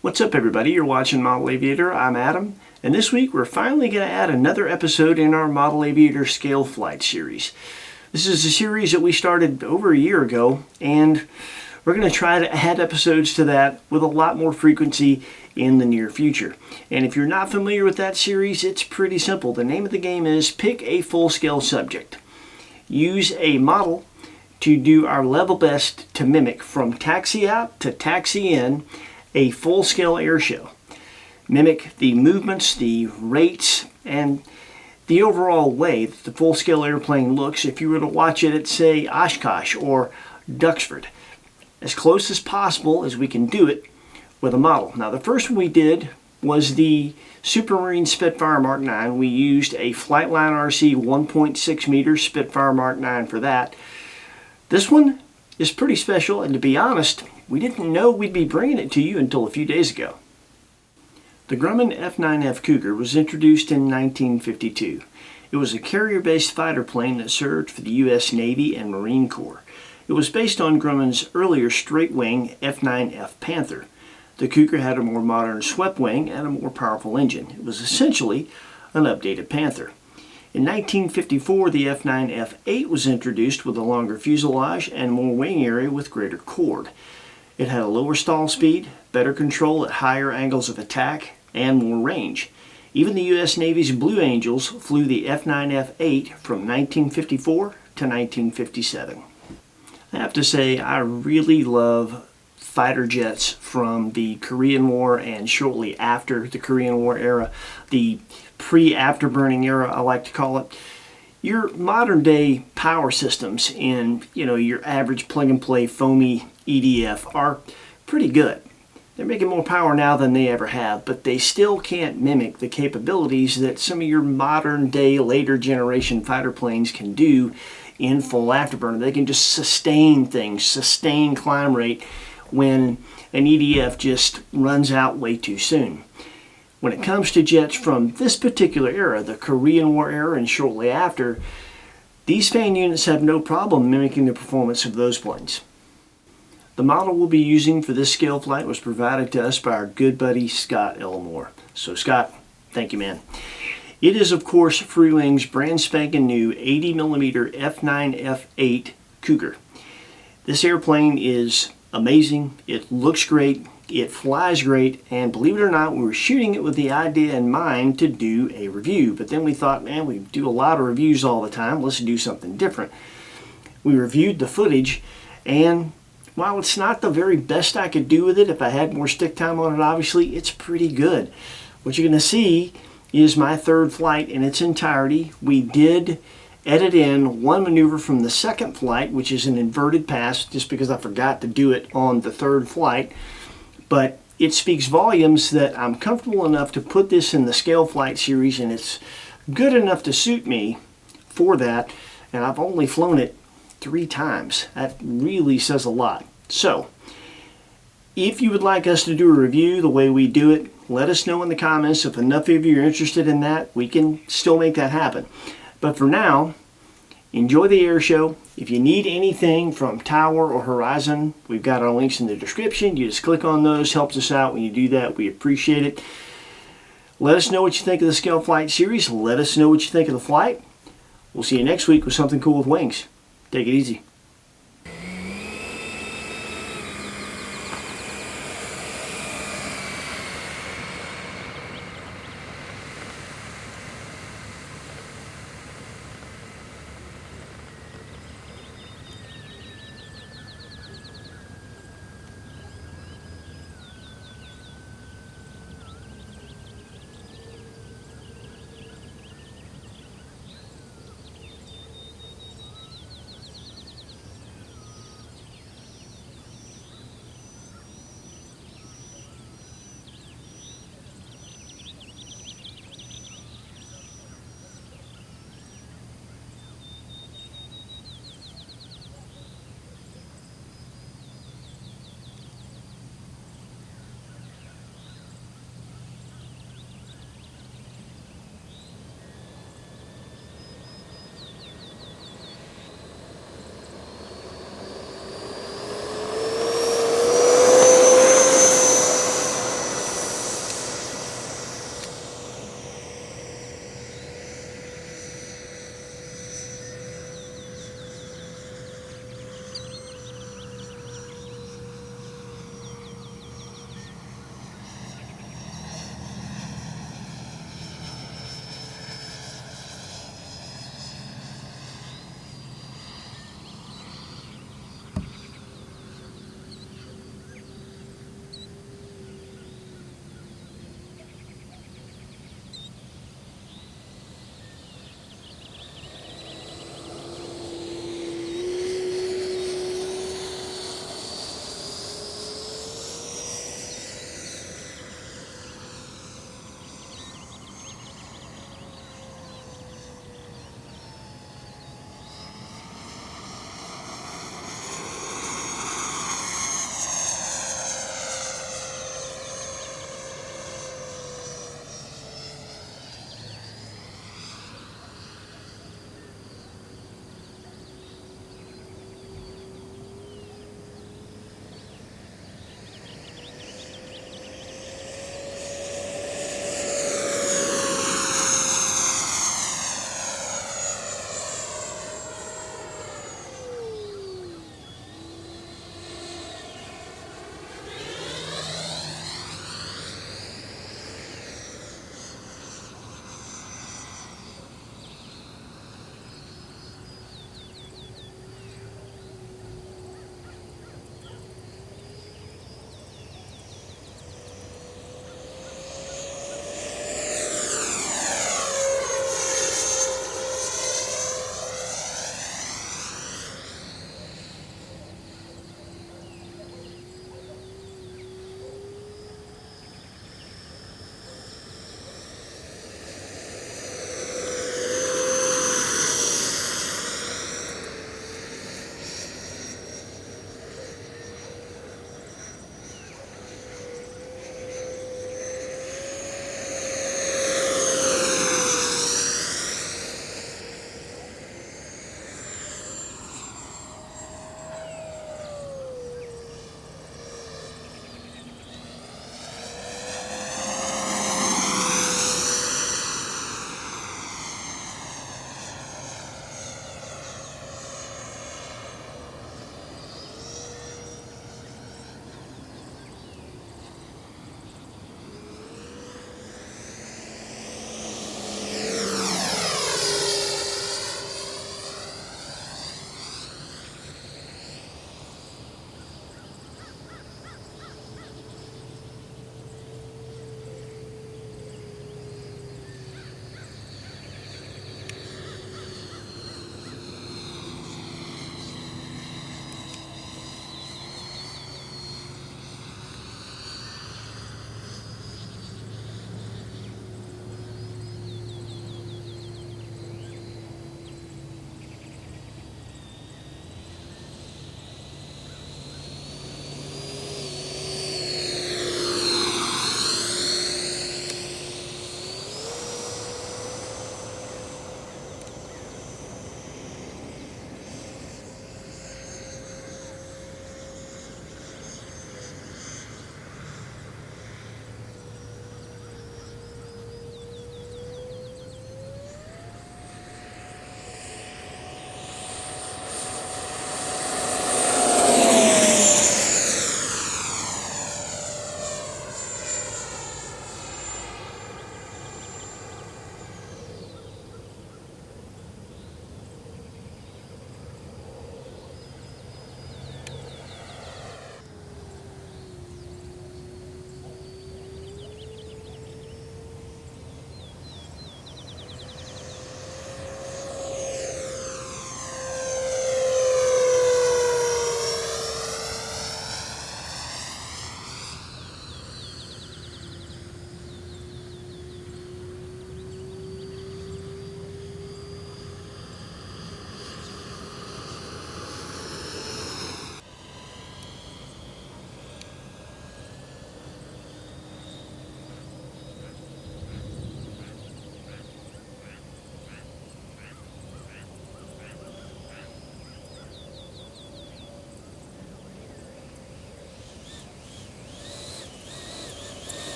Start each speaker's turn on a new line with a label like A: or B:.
A: What's up everybody, you're watching Model Aviator, I'm Adam, and this week we're finally going to add another episode in our Model Aviator Scale Flight series. This is a series that we started over a year ago, and we're going to try to add episodes to that with a lot more frequency in the near future. And if you're not familiar with that series, it's pretty simple. The name of the game is pick a full-scale subject. Use a model to do our level best to mimic from taxi out to taxi in a full-scale air show. Mimic the movements, the rates, and the overall way that the full-scale airplane looks if you were to watch it at, say, Oshkosh or Duxford. As close as possible as we can do it with a model. Now, the first one we did was the Supermarine Spitfire Mark 9. We used a Flightline RC 1.6 meter Spitfire Mark 9 for that. This one is pretty special, and to be honest, we didn't know we'd be bringing it to you until a few days ago. The Grumman F9F Cougar was introduced in 1952. It was a carrier-based fighter plane that served for the U.S. Navy and Marine Corps. It was based on Grumman's earlier straight-wing F9F Panther. The Cougar had a more modern swept wing and a more powerful engine. It was essentially an updated Panther. In 1954, the F9F-8 was introduced with a longer fuselage and more wing area with greater chord. It had a lower stall speed, better control at higher angles of attack, and more range. Even the U.S. Navy's Blue Angels flew the F9F-8 from 1954 to 1957. I have to say, I really love fighter jets from the Korean War and shortly after the Korean War era, the pre-afterburning era, I like to call it. Your modern day power systems in, your average plug and play foamy EDF are pretty good. They're making more power now than they ever have, but they still can't mimic the capabilities that some of your modern day later generation fighter planes can do in full afterburner. They can just sustain things, sustain climb rate when an EDF just runs out way too soon. When it comes to jets from this particular era, the Korean War era and shortly after, these fan units have no problem mimicking the performance of those planes. The model we'll be using for this scale flight was provided to us by our good buddy Scott Elmore. So Scott, thank you, man. It is, of course, Freewing's brand spanking new 80mm F9F-8 Cougar. This airplane is amazing, it looks great, it flies great, and believe it or not, we were shooting it with the idea in mind to do a review. But then we thought, man, we do a lot of reviews all the time, let's do something different. We reviewed the footage, and while it's not the very best I could do with it, if I had more stick time on it, obviously, it's pretty good. What you're going to see is my third flight in its entirety. We did edit in one maneuver from the second flight, which is an inverted pass, just because I forgot to do it on the third flight. But it speaks volumes that I'm comfortable enough to put this in the Scale Flight series, and it's good enough to suit me for that. And I've only flown it 3 times. That really says a lot. So, if you would like us to do a review the way we do it, let us know in the comments. If enough of you are interested in that, we can still make that happen. But for now, enjoy the air show. If you need anything from Tower or Horizon, we've got our links in the description. You just click on those, helps us out when you do that. We appreciate it. Let us know what you think of the Scale Flight series. Let us know what you think of the flight. We'll see you next week with something cool with wings. Take it easy.